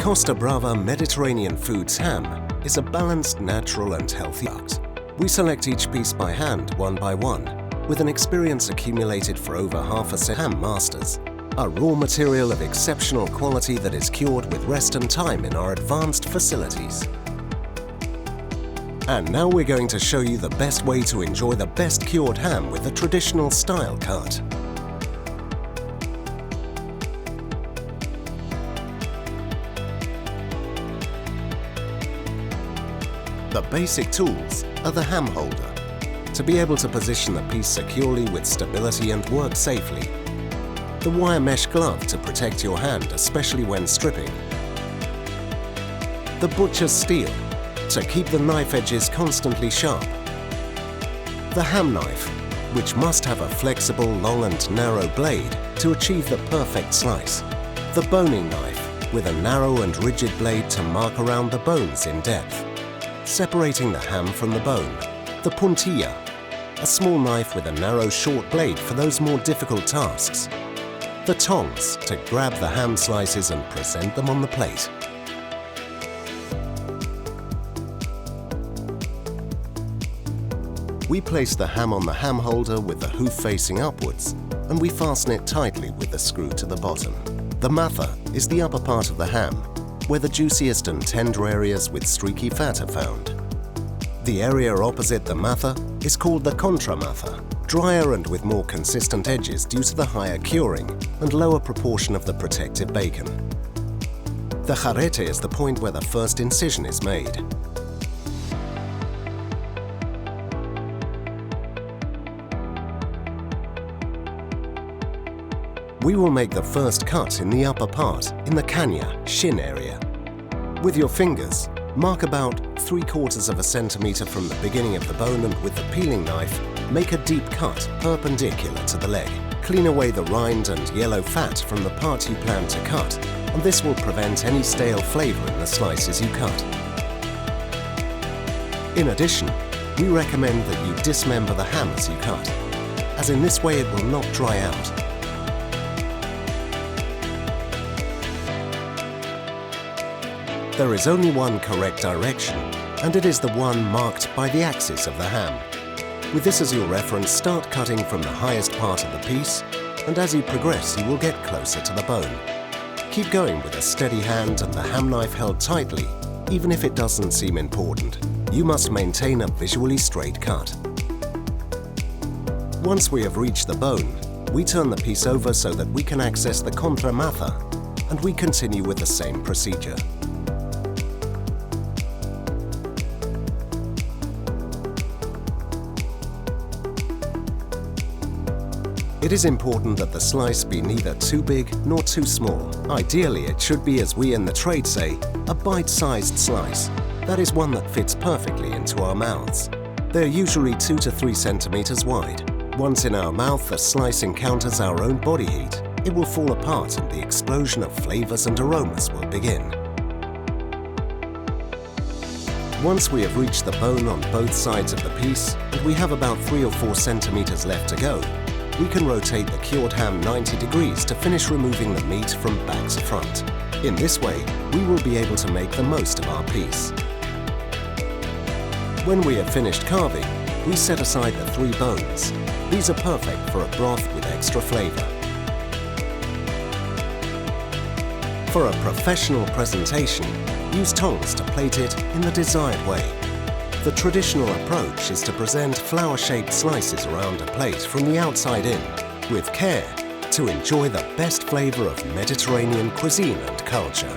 Costa Brava Mediterranean Foods ham is a balanced, natural and healthy product. We select each piece by hand, one by one, with an experience accumulated for over half a century. Ham masters, a raw material of exceptional quality that is cured with rest and time in our advanced facilities. And now we're going to show you the best way to enjoy the best cured ham with the traditional style cut. The basic tools are the ham holder, to be able to position the piece securely with stability and work safely. The wire mesh glove to protect your hand, especially when stripping. The butcher's steel, to keep the knife edges constantly sharp. The ham knife, which must have a flexible, long and narrow blade to achieve the perfect slice. The boning knife, with a narrow and rigid blade to mark around the bones in depth, separating the ham from the bone. The puntilla, a small knife with a narrow, short blade for those more difficult tasks. The tongs, to grab the ham slices and present them on the plate. We place the ham on the ham holder with the hoof facing upwards, and we fasten it tightly with the screw to the bottom. The matha is the upper part of the ham, where the juiciest and tender areas with streaky fat are found. The area opposite the matha is called the contra matha, drier and with more consistent edges due to the higher curing and lower proportion of the protective bacon. The jarrete is the point where the first incision is made. We will make the first cut in the upper part, in the canya, shin area. With your fingers, mark about 3/4 centimeter from the beginning of the bone, and with the peeling knife, make a deep cut perpendicular to the leg. Clean away the rind and yellow fat from the part you plan to cut, and this will prevent any stale flavor in the slices you cut. In addition, we recommend that you dismember the ham as you cut, as in this way it will not dry out. There is only one correct direction, and it is the one marked by the axis of the ham. With this as your reference, start cutting from the highest part of the piece, and as you progress you will get closer to the bone. Keep going with a steady hand and the ham knife held tightly, even if it doesn't seem important. You must maintain a visually straight cut. Once we have reached the bone, we turn the piece over so that we can access the contra matha, and we continue with the same procedure. It is important that the slice be neither too big nor too small. Ideally, it should be, as we in the trade say, a bite-sized slice. That is one that fits perfectly into our mouths. They're usually 2 to 3 centimeters wide. Once in our mouth, the slice encounters our own body heat. It will fall apart and the explosion of flavors and aromas will begin. Once we have reached the bone on both sides of the piece, and we have about 3 or 4 centimeters left to go, we can rotate the cured ham 90 degrees to finish removing the meat from back to front. In this way, we will be able to make the most of our piece. When we have finished carving, we set aside the 3 bones. These are perfect for a broth with extra flavor. For a professional presentation, use tongs to plate it in the desired way. The traditional approach is to present flower-shaped slices around a plate from the outside in, with care, to enjoy the best flavor of Mediterranean cuisine and culture.